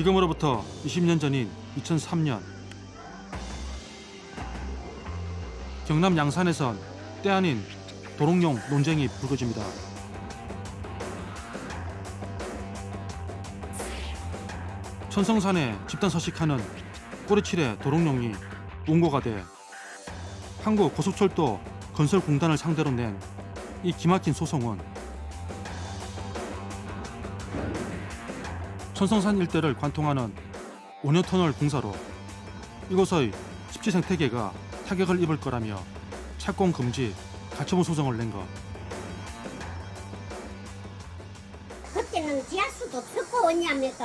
지금으로부터 20년 전인 2003년 경남 양산에선 때 아닌 도롱뇽 논쟁이 불거집니다. 천성산에 집단 서식하는 꼬리칠의 도롱뇽이 운고가 돼 한국고속철도 건설공단을 상대로 낸 이 기막힌 소송은 천성산 일대를 관통하는 5년터널 공사로 이곳의 습지 생태계가 타격을 입을 거라며 착공 금지 가처분 소송을 낸 것. 그때는 지하수도 없었고 왜냐면서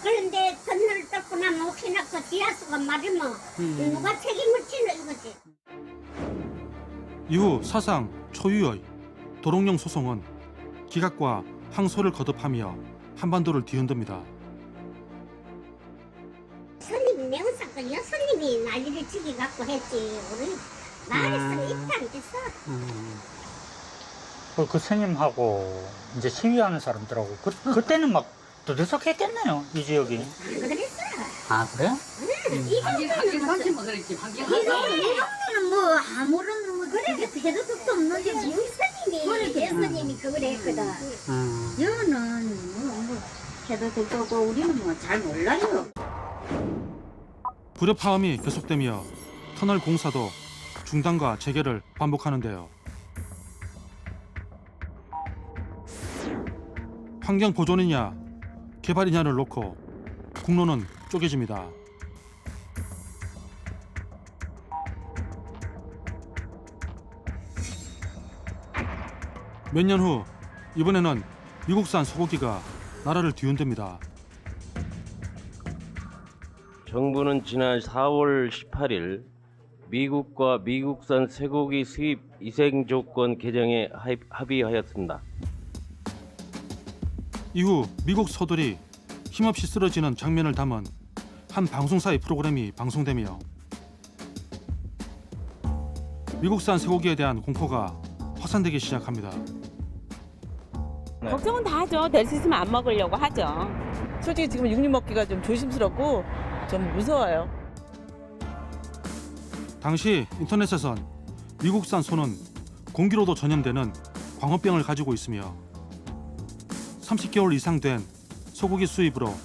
그런데 건너를 뚫고 나면 혹시나 그 지하수가 마르면 누가 책임을 지는 이거지. 이후 사상 초유의 도롱뇽 소송은 기각과 항소를 거듭하며 한반도를 뒤흔듭니다. 스님 명사건요. 스님이 난리를 치기 갖고 했지. 우리 마을에서는 입도 안 됐어. 그 스님하고 이제 시위하는 사람들하고 그때는 막 들썩했겠네요, 이 지역이. 그랬어. 아, 그래요? 환경 선심은 그랬지. 환경 이거는 뭐 아무런 뭐 그래 해도 끝도 없는데 무슨 스님이 예수님이 그걸 했거든. 여는 뭐 해도 끝도 없고 우리는 뭐 잘 몰라요. 불협화음이 계속되며 터널 공사도 중단과 재개를 반복하는데요. 환경 보존이냐 개발이냐를 놓고 국론은 쪼개집니다. 몇 년 후 이번에는 미국산 소고기가 나라를 뒤흔듭니다. 정부는 지난 4월 18일 미국과 미국산 쇠고기 수입 이행 조건 개정에 합의하였습니다. 이후 미국 소들이 힘없이 쓰러지는 장면을 담은 한 방송사의 프로그램이 방송되며 미국산 쇠고기에 대한 공포가 확산되기 시작합니다. 걱정은 다 하죠. 될 수 있으면 안 먹으려고 하죠. 솔직히 지금 육류 먹기가 좀 조심스럽고 좀 무서워요. 당시 인터넷에선 미국산 소는 공기로도 전염되는 광우병을 가지고 있으며 30개월 이상 된 소고기 수입으로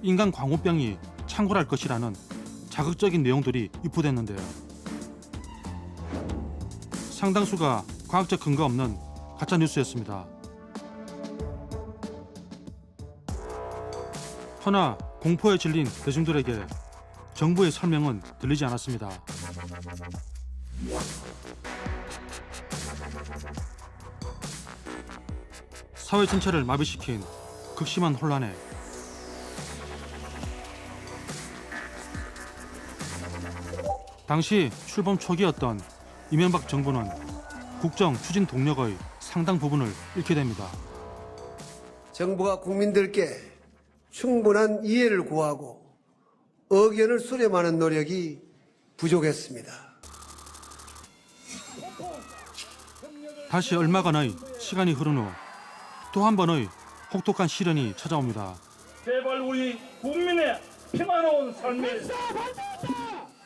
인간 광우병이 창궐할 것이라는 자극적인 내용들이 유포됐는데요. 상당수가 과학적 근거 없는 가짜 뉴스였습니다. 허나 공포에 질린 대중들에게 정부의 설명은 들리지 않았습니다. 사회 전체를 마비시킨 극심한 혼란에 당시 출범 초기였던 이명박 정부는 국정 추진 동력의 상당 부분을 잃게 됩니다. 정부가 국민들께 충분한 이해를 구하고 의견을 수렴하는 노력이 부족했습니다. 다시 얼마간의 시간이 흐른 후 또 한 번의 혹독한 시련이 찾아옵니다. 제발 우리 국민의 평화로운 삶을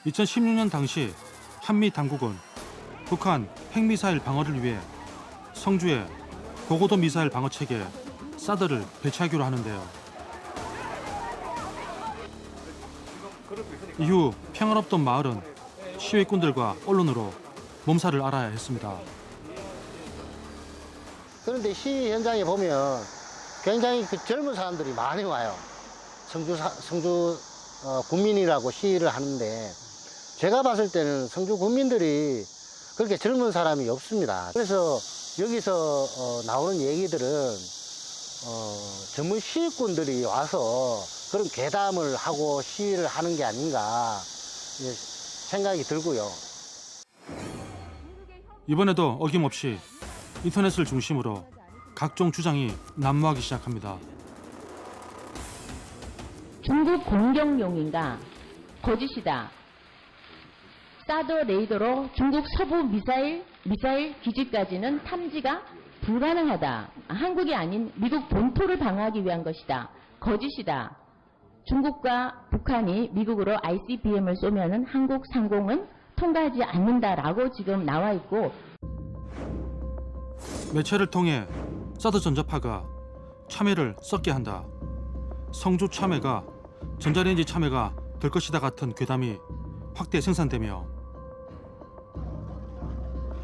2016년 당시 한미 당국은 북한 핵미사일 방어를 위해 성주에 고고도 미사일 방어 체계 사드를 배치하기로 하는데요. 이후 평화롭던 마을은 시위꾼들과 언론으로 몸살을 앓아야 했습니다. 그런데 시위 현장에 보면 굉장히 젊은 사람들이 많이 와요. 성주 군민이라고 시위를 하는데 제가 봤을 때는 성주 군민들이 그렇게 젊은 사람이 없습니다. 그래서 여기서 나오는 얘기들은 전문 시위꾼들이 와서 그런 괴담을 하고 시위를 하는 게 아닌가 생각이 들고요. 이번에도 어김없이 인터넷을 중심으로 각종 주장이 난무하기 시작합니다. 중국 공격용인가? 거짓이다. 사드 레이더로 중국 서부 미사일 기지까지는 탐지가 불가능하다. 한국이 아닌 미국 본토를 방어하기 위한 것이다. 거짓이다. 중국과 북한이 미국으로 ICBM을 쏘면은 한국 상공은 통과하지 않는다라고 지금 나와 있고, 매체를 통해 사드 전자파가 참외를 썩게 한다. 성주 참외가 전자레인지 참외가 될 것이다 같은 괴담이 확대 생산되며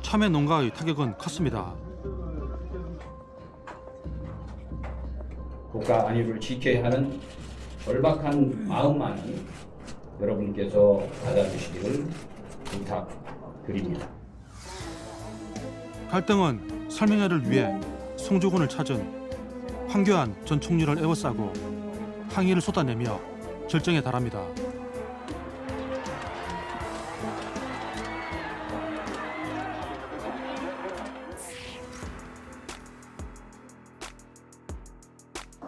참외 농가의 타격은 컸습니다. 국가 안위를 지켜야 하는 절박한 마음만은 여러분께서 받아주시기를 부탁드립니다. 갈등은 설명회를 위해 송주군을 찾은 황교안 전 총리를 에워싸고 항의를 쏟아내며 절정에 달합니다.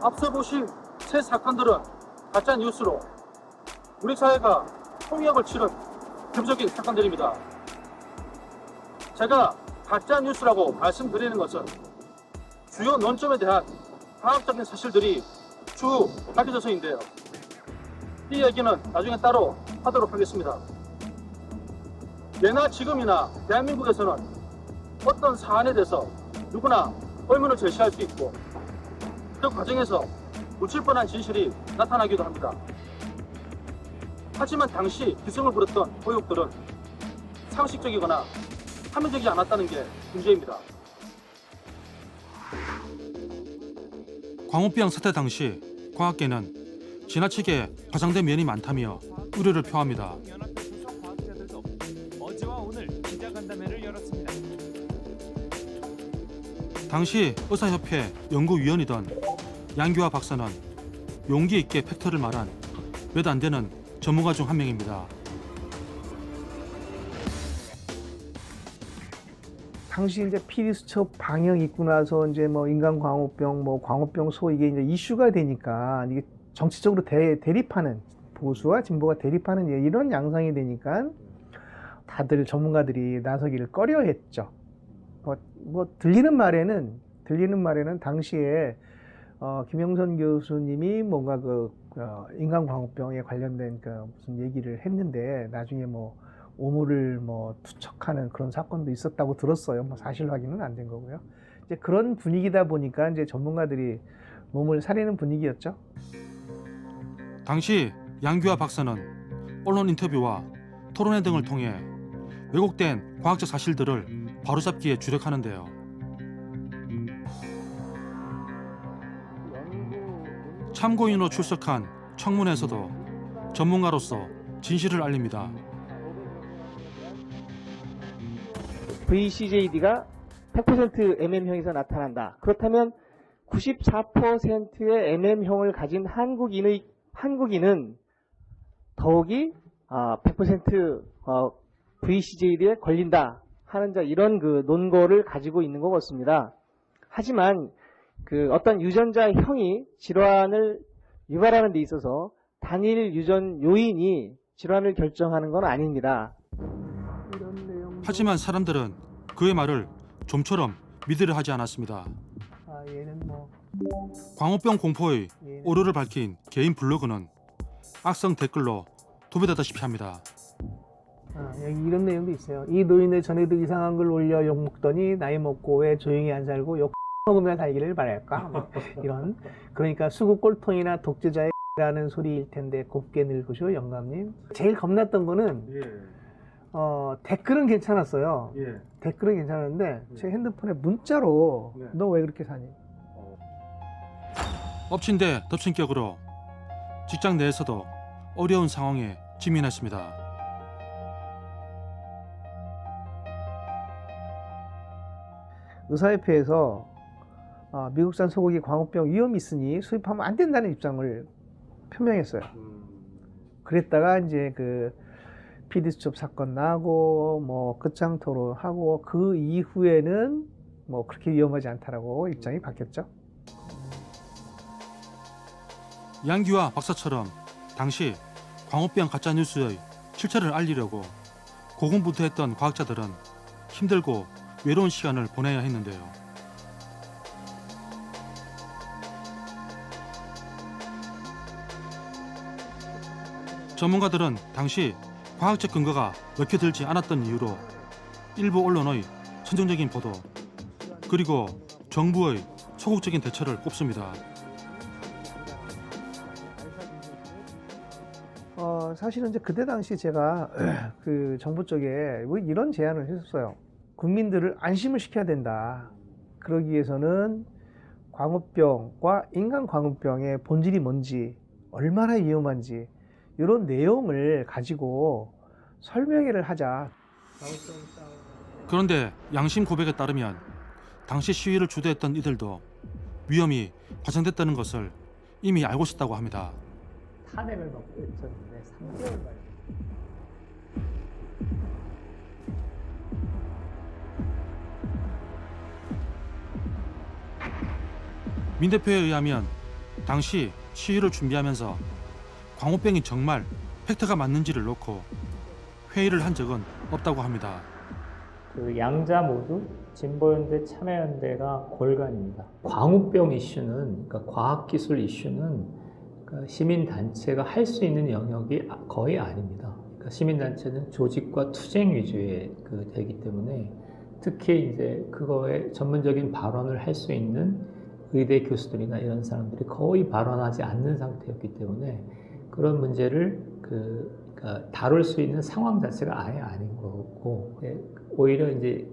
앞서 보신 세 사건들은 가짜 뉴스로 우리 사회가 통역을 치른 대표적인 사건들입니다. 제가 가짜 뉴스라고 말씀드리는 것은 주요 논점에 대한 과학적인 사실들이 쭉 밝혀져서인데요. 이 얘기는 나중에 따로 하도록 하겠습니다. 예나 지금이나 대한민국에서는 어떤 사안에 대해서 누구나 의문을 제시할 수 있고 그 과정에서 묻힐 뻔한 진실이 나타나기도 합니다. 하지만 당시 기승을 부렸던 의혹들은 상식적이거나 합리적이지 않았다는 게 문제입니다. 광우병 사태 당시 과학계는 지나치게 과장된 면이 많다며 우려를 표합니다. 당시 의사협회 연구위원이던 양규화 박사는 용기 있게 팩트를 말한 몇 안 되는 전문가 중 한 명입니다. 당시 이제 PD-수첩 방영 있고 나서 이제 뭐 인간광우병, 뭐 광우병소 이게 이제 이슈가 되니까 이게 정치적으로 대립하는, 보수와 진보가 대립하는 이런 양상이 되니까 다들 전문가들이 나서기를 꺼려했죠. 뭐 들리는 말에는 당시에 김영선 교수님이 뭔가 인간광우병에 관련된 무슨 얘기를 했는데 나중에 뭐 오물을 뭐 투척하는 그런 사건도 있었다고 들었어요. 뭐 사실 확인은 안 된 거고요. 이제 그런 분위기다 보니까 이제 전문가들이 몸을 사리는 분위기였죠. 당시 양규화 박사는 언론 인터뷰와 토론회 등을 통해 왜곡된 과학적 사실들을 바로잡기에 주력하는데요. 참고인으로 출석한 청문회에서도 전문가로서 진실을 알립니다. VCJD가 100% MM형에서 나타난다. 그렇다면 94%의 MM형을 가진 한국인은 더욱이 100% VCJD에 걸린다 하는 이런 논거를 가지고 있는 것 같습니다. 하지만 어떤 유전자형이 질환을 유발하는 데 있어서 단일 유전 요인이 질환을 결정하는 건 아닙니다. 하지만 사람들은 그의 말을 좀처럼 믿으려 하지 않았습니다. 광우병 공포의 오류를 밝힌 개인 블로그는 악성 댓글로 도배되다시피 합니다. 여기 이런 내용도 있어요. 이 노인들 전에도 이상한 글 올려 욕먹더니 나이 먹고 왜 조용히 안 살고 욕 먹으며 살기를 바랄까? 이런. 그러니까 수구 꼴통이나 독재자의 라는 소리일 텐데 곱게 늙으쇼 영감님. 제일 겁났던 거는 댓글은 괜찮았어요. 댓글은 괜찮았는데 제 핸드폰에 문자로 너 왜 그렇게 사니? 엎친 데 덮친 격으로 직장 내에서도 어려운 상황에 직면했습니다. 의사협회에서 미국산 소고기 광우병 위험이 있으니 수입하면 안 된다는 입장을 표명했어요. 그랬다가 이제 PD-수첩 사건 나고 뭐 끝장 토론하고 그 이후에는 뭐 그렇게 위험하지 않다라고 입장이 바뀌었죠. 양규화 박사처럼 당시 광우병 가짜뉴스의 실체를 알리려고 고군분투했던 과학자들은 힘들고 외로운 시간을 보내야 했는데요. 전문가들은 당시 과학적 근거가 먹혀들지 않았던 이유로 일부 언론의 선정적인 보도 그리고 정부의 소극적인 대처를 꼽습니다. 사실은 이제 그때 당시 제가 그 정부 쪽에 뭐 이런 제안을 했었어요. 국민들을 안심을 시켜야 된다. 그러기 위해서는 광우병과 인간광우병의 본질이 뭔지, 얼마나 위험한지 이런 내용을 가지고 설명회를 하자. 그런데 양심 고백에 따르면 당시 시위를 주도했던 이들도 위험이 과장됐다는 것을 이미 알고 있었다고 합니다. 탄핵을 받고 있었는데 3개월 만에. 민 대표에 의하면 당시 시위를 준비하면서 광우병이 정말 팩트가 맞는지를 놓고 회의를 한 적은 없다고 합니다. 그 양자 모두 진보연대 참여연대가 골간입니다. 광우병 이슈는 그러니까 과학기술 이슈는 그러니까 시민단체가 할 수 있는 영역이 거의 아닙니다. 그러니까 시민단체는 조직과 투쟁 위주의 되기 때문에 특히 이제 그거에 전문적인 발언을 할 수 있는 의대 교수들이나 이런 사람들이 거의 발언하지 않는 상태였기 때문에 그런 문제를 그러니까 다룰 수 있는 상황 자체가 아예 아닌 거고 오히려 이제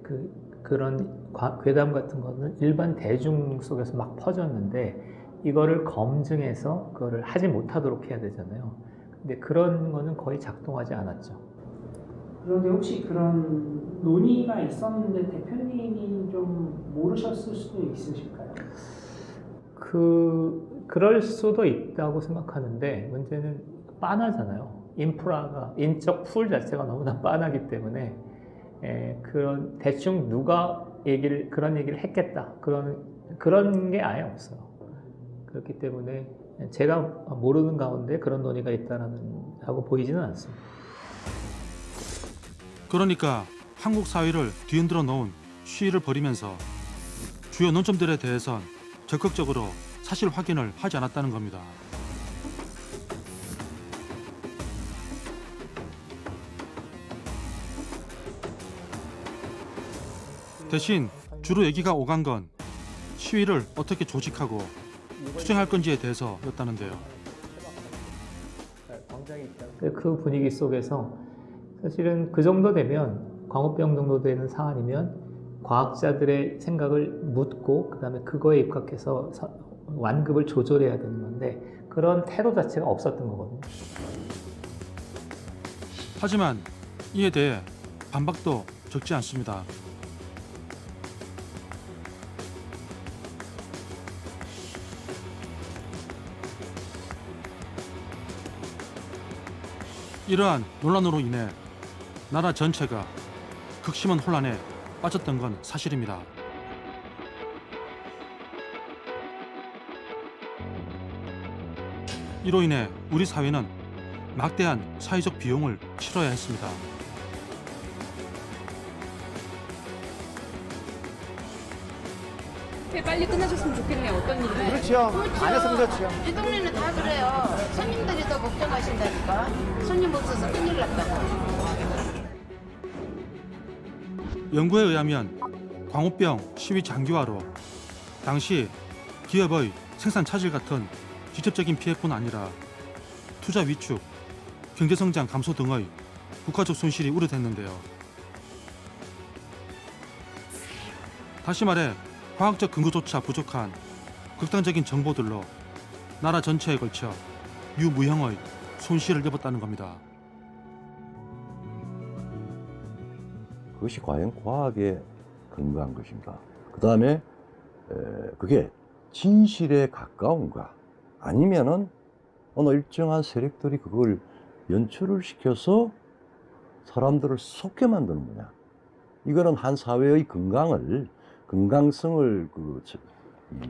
그런 괴담 같은 거는 일반 대중 속에서 막 퍼졌는데 이거를 검증해서 그거를 하지 못하도록 해야 되잖아요. 근데 그런 거는 거의 작동하지 않았죠. 그런데 혹시 그런 논의가 있었는데 대표님이 좀 모르셨을 수도 있으실까요? 그럴 수도 있다고 생각하는데 문제는 빤하잖아요. 인프라가 인적 풀 자체가 너무나 빤하기 때문에 그런 대충 누가 그런 얘기를 했겠다 그런 게 아예 없어요. 그렇기 때문에 제가 모르는 가운데 그런 논의가 있다라고 보이지는 않습니다. 그러니까 한국 사회를 뒤흔들어 놓은 시위를 벌이면서 주요 논점들에 대해선 적극적으로 사실 확인을 하지 않았다는 겁니다. 대신 주로 얘기가 오간 건 시위를 어떻게 조직하고 투쟁할 건지에 대해서였다는데요. 그 분위기 속에서 사실은 그 정도 되면 광우병 정도 되는 사안이면 과학자들의 생각을 묻고 그다음에 그거에 입각해서 완급을 조절해야 되는 건데 그런 태도 자체가 없었던 거거든요. 하지만 이에 대해 반박도 적지 않습니다. 이러한 논란으로 인해 나라 전체가 극심한 혼란에 빠졌던 건 사실입니다. 이로 인해 우리 사회는 막대한 사회적 비용을 치러야 했습니다. 빨리 끝나셨으면 좋겠네요. 어떤 일인데? 그렇죠. 안 했으면 좋죠. 이 동네는 다 그래요. 손님들이 더 걱정하신다니까. 손님 없어서 큰일 났다고. 연구에 의하면 광우병 시위 장기화로 당시 기업의 생산 차질 같은 직접적인 피해뿐 아니라 투자 위축, 경제성장 감소 등의 국가적 손실이 우려됐는데요. 다시 말해 과학적 근거조차 부족한 극단적인 정보들로 나라 전체에 걸쳐 유무형의 손실을 입었다는 겁니다. 그것이 과연 과학에 근거한 것인가? 그 다음에 그게 진실에 가까운가? 아니면은 어느 일정한 세력들이 그걸 연출을 시켜서 사람들을 속게 만드는 거냐? 이거는 한 사회의 건강성을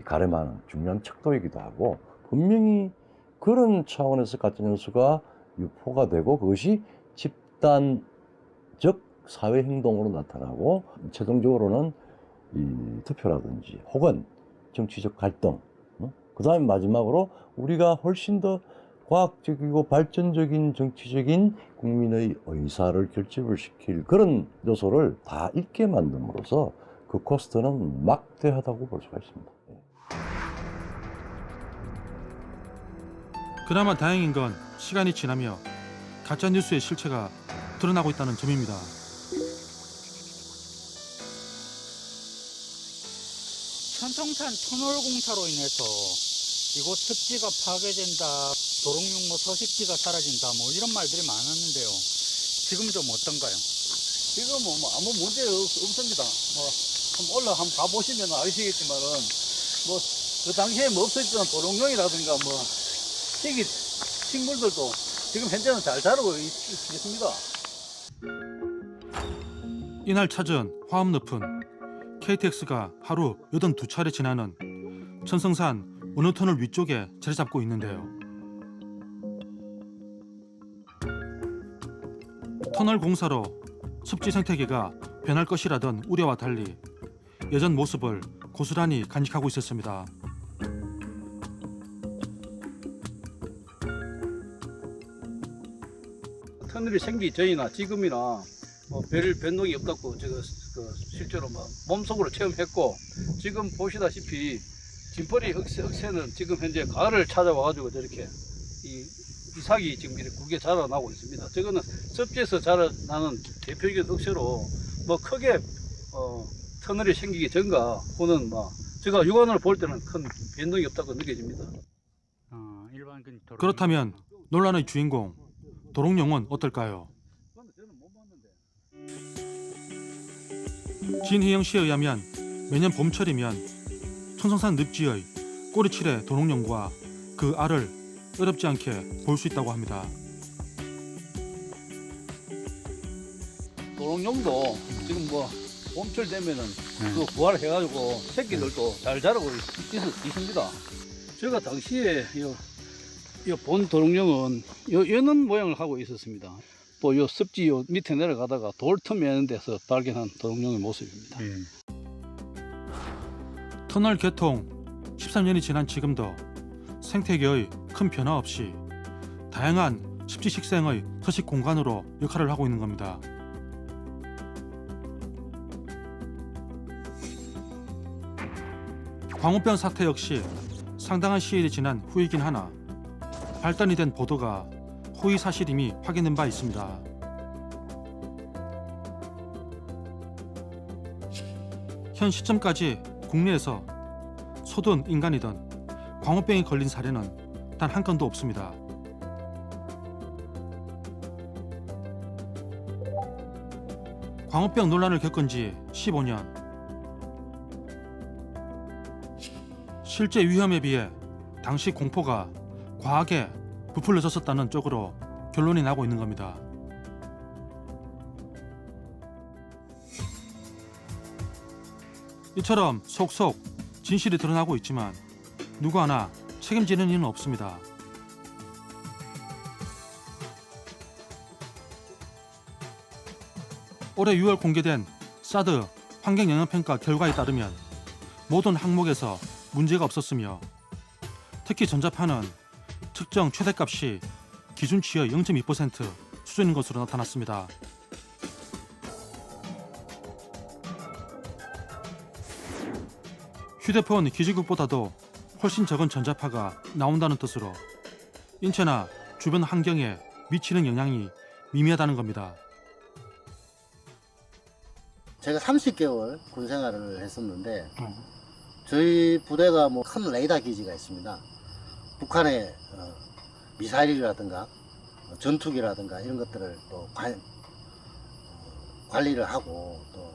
가늠하는 중요한 척도이기도 하고 분명히 그런 차원에서 가짜 뉴스가 유포가 되고 그것이 집단적 사회 행동으로 나타나고 최종적으로는 이 투표라든지 혹은 정치적 갈등, 그 다음에 마지막으로 우리가 훨씬 더 과학적이고 발전적인 정치적인 국민의 의사를 결집을 시킬 그런 요소를 다 있게 만듦으로써 그 코스트는 막대하다고 볼 수가 있습니다. 그나마 다행인 건 시간이 지나며 가짜뉴스의 실체가 드러나고 있다는 점입니다. 천성산 터널 공사로 인해서 이곳 습지가 파괴된다, 도롱뇽 서식지가 사라진다, 이런 말들이 많았는데요. 지금 좀 어떤가요? 지금은 아무 문제 없습니다. 한번 가보시면 아시겠지만은 그 당시에 없었던 도롱뇽이라든가 식물들도 지금 현재는 잘 자라고 있습니다. 이날 찾은 화엄 늪은 KTX가 하루 82차례 지나는 천성산 어느 터널 위쪽에 자리 잡고 있는데요. 터널 공사로 습지 생태계가 변할 것이라던 우려와 달리 예전 모습을 고스란히 간직하고 있었습니다. 터널이 생기기 전이나 지금이나 별 변동이 없다고 제가 실제로 몸속으로 체험했고, 지금 보시다시피 진퍼리 억새는 지금 현재 가을을 찾아와가지고 저렇게 이삭이 지금 이렇게 굵게 자라나고 있습니다. 저거는 습지에서 자라나는 대표적인 억새로 크게 터널이 생기기 전과 후는 제가 육안으로 볼 때는 큰 변동이 없다고 느껴집니다. 그렇다면 논란의 주인공 도롱뇽은 어떨까요? 진희영 씨에 의하면 매년 봄철이면 천성산 늪지의 꼬리칠의 도롱뇽과 그 알을 어렵지 않게 볼 수 있다고 합니다. 도롱뇽도 지금 봄철 되면은 그 부활해가지고 새끼들도 잘 자라고 있습니다. 제가 당시에 본 도롱뇽은 여는 모양을 하고 있었습니다. 또 요 습지 요 밑에 내려가다가 돌틈 매는 데서 발견한 도롱뇽의 모습입니다. 터널 개통 13년이 지난 지금도 생태계의 큰 변화 없이 다양한 습지 식생의 서식 공간으로 역할을 하고 있는 겁니다. 광우병 사태 역시 상당한 시일이 지난 후이긴 하나 발단이 된 보도가 허위 사실임이 확인된 바 있습니다. 현 시점까지 국내에서 소든 인간이든 광우병에 걸린 사례는 단 한 건도 없습니다. 광우병 논란을 겪은 지 15년. 실제 위험에 비해 당시 공포가 과하게 부풀려졌었다는 쪽으로 결론이 나고 있는 겁니다. 이처럼 속속 진실이 드러나고 있지만 누구 하나 책임지는 이는 없습니다. 올해 6월 공개된 사드 환경영향평가 결과에 따르면 모든 항목에서 문제가 없었으며 특히 전자파는 측정 최대값이 기준치의 0.2% 수준인 것으로 나타났습니다. 휴대폰 기지국보다도 훨씬 적은 전자파가 나온다는 뜻으로 인체나 주변 환경에 미치는 영향이 미미하다는 겁니다. 제가 30개월 군 생활을 했었는데 저희 부대가 큰 레이더 기지가 있습니다. 북한의 미사일이라든가 전투기라든가 이런 것들을 또 관리를 하고 또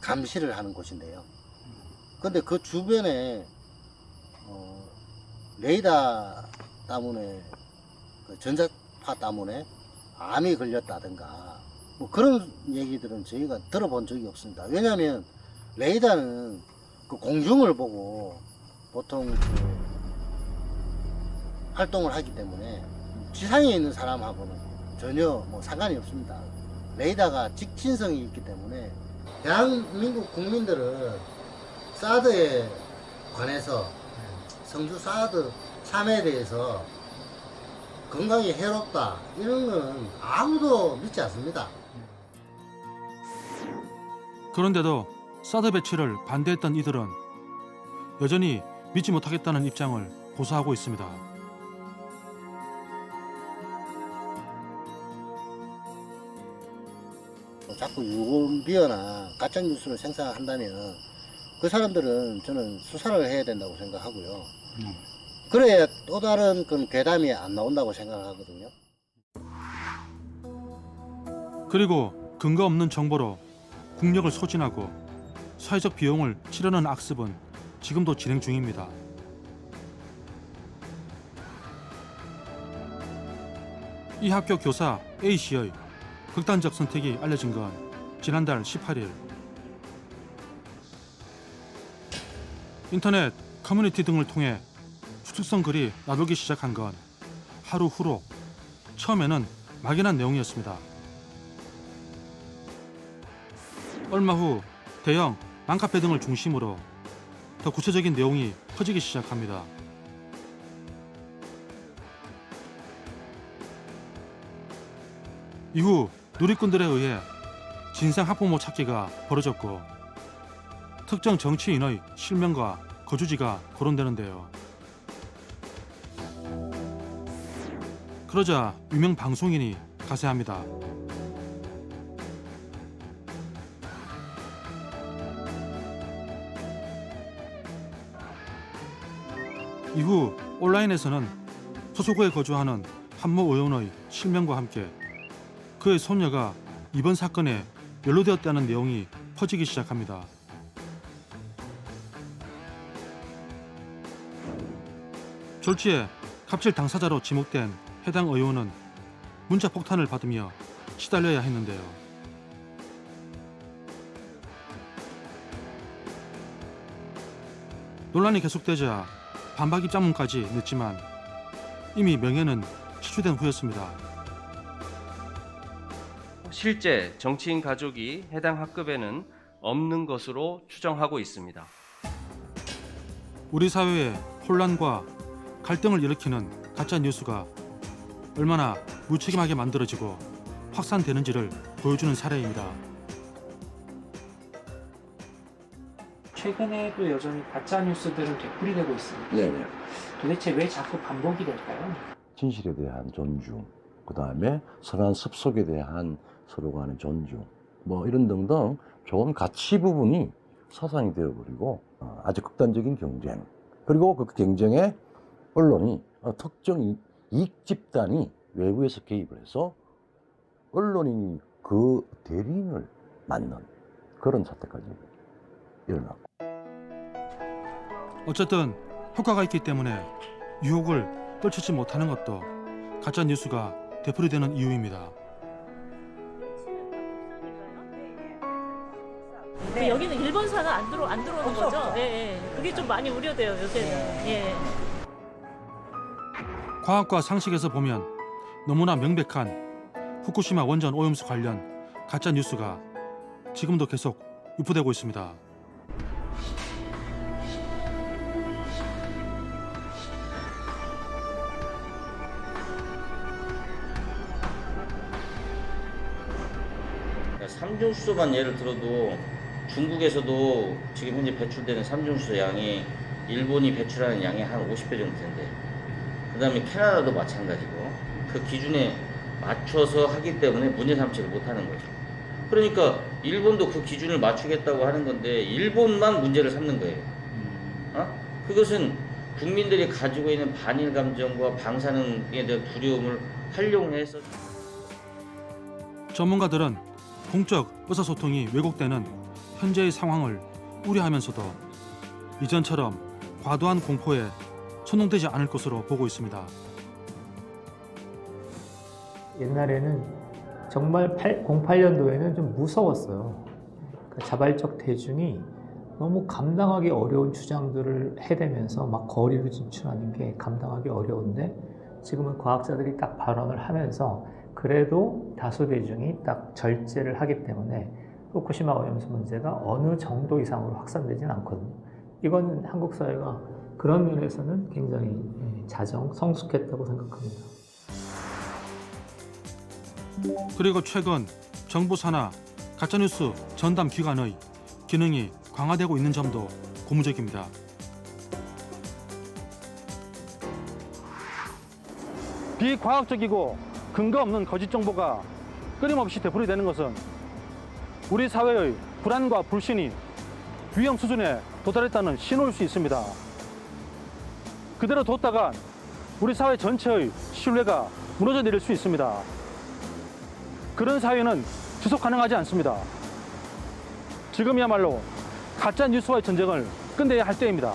감시를 하는 곳인데요. 근데 그 주변에 레이더 때문에 전자파 때문에 암이 걸렸다든가 그런 얘기들은 저희가 들어본 적이 없습니다. 왜냐하면 레이더는 그 공중을 보고 보통 활동을 하기 때문에 지상에 있는 사람하고는 전혀 상관이 없습니다. 레이더가 직진성이 있기 때문에 대한민국 국민들은 사드에 관해서 성주 사드 참여에 대해서 건강에 해롭다 이런 거는 아무도 믿지 않습니다. 그런데도 사드 배치를 반대했던 이들은 여전히 믿지 못하겠다는 입장을 고수하고 있습니다. 자꾸 유언비어나 가짜뉴스를 생산한다면 그 사람들은 저는 수사를 해야 된다고 생각하고요. 그래야 또 다른 그런 괴담이 안 나온다고 생각하거든요. 그리고 근거 없는 정보로 국력을 소진하고 사회적 비용을 치르는 악습은 지금도 진행 중입니다. 이 학교 교사 A씨의 극단적 선택이 알려진 건 지난달 18일. 인터넷 커뮤니티 등을 통해 추측성 글이 나돌기 시작한 건 하루 후로 처음에는 막연한 내용이었습니다. 얼마 후 대형 맘카페 등을 중심으로 더 구체적인 내용이 퍼지기 시작합니다. 이후 누리꾼들에 의해 진상 학부모 찾기가 벌어졌고 특정 정치인의 실명과 거주지가 거론되는데요. 그러자 유명 방송인이 가세합니다. 이후 온라인에서는 서초구에 거주하는 한모 의원의 실명과 함께 그의 손녀가 이번 사건에 연루되었다는 내용이 퍼지기 시작합니다. 졸지에 갑질 당사자로 지목된 해당 의원은 문자 폭탄을 받으며 시달려야 했는데요. 논란이 계속되자 반박 입장문까지 냈지만 이미 명예는 시주된 후였습니다. 실제 정치인 가족이 해당 학급에는 없는 것으로 추정하고 있습니다. 우리 사회에 혼란과 갈등을 일으키는 가짜 뉴스가 얼마나 무책임하게 만들어지고 확산되는지를 보여주는 사례입니다. 최근에도 여전히 가짜 뉴스들은 되풀이되고 있습니다. 네. 도대체 왜 자꾸 반복이 될까요? 진실에 대한 존중, 그 다음에 선한 습속에 대한 서로 간의 존중, 뭐 이런 등등 좋은 가치 부분이 사상이 되어버리고 아주 극단적인 경쟁, 그리고 그 경쟁에 언론이 특정 이익 집단이 외부에서 개입을 해서 언론인이 그 대리인을 맞는 그런 사태까지 일어났고. 어쨌든 효과가 있기 때문에 유혹을 떨치지 못하는 것도 가짜 뉴스가 되풀이되는 이유입니다. 네. 여기는 일본산은 안 들어오는 거죠? 예, 예. 그게 좀 많이 우려돼요, 요새는. 예. 과학과 상식에서 보면 너무나 명백한 후쿠시마 원전 오염수 관련 가짜 뉴스가 지금도 계속 유포되고 있습니다. 삼중수소만 예를 들어도 중국에서도 지금 현재 배출되는 삼중수소 양이 일본이 배출하는 양의 한 50배 정도 된대. 그 다음에 캐나다도 마찬가지고 그 기준에 맞춰서 하기 때문에 문제 삼지를 못하는 거죠. 그러니까 일본도 그 기준을 맞추겠다고 하는 건데 일본만 문제를 삼는 거예요. 그것은 국민들이 가지고 있는 반일 감정과 방사능에 대한 두려움을 활용해서. 전문가들은 공적 의사소통이 왜곡되는 현재의 상황을 우려하면서도 이전처럼 과도한 공포에 천동되지 않을 것으로 보고 있습니다. 옛날에는 정말 08년도에는 좀 무서웠어요. 그러니까 자발적 대중이 너무 감당하기 어려운 주장들을 해대면서 막 거리로 진출하는 게 감당하기 어려운데 지금은 과학자들이 딱 발언을 하면서 그래도 다수 대중이 딱 절제를 하기 때문에 후쿠시마 오염수 문제가 어느 정도 이상으로 확산되진 않거든요. 이건 한국 사회가 그런 면에서는 굉장히 성숙했다고 생각합니다. 그리고 최근 정부 산하 가짜뉴스 전담 기관의 기능이 강화되고 있는 점도 고무적입니다. 비과학적이고 근거 없는 거짓 정보가 끊임없이 되풀이되는 것은 우리 사회의 불안과 불신이 위험 수준에 도달했다는 신호일 수 있습니다. 그대로 뒀다간 우리 사회 전체의 신뢰가 무너져 내릴 수 있습니다. 그런 사회는 지속 가능하지 않습니다. 지금이야말로 가짜 뉴스와의 전쟁을 끝내야 할 때입니다.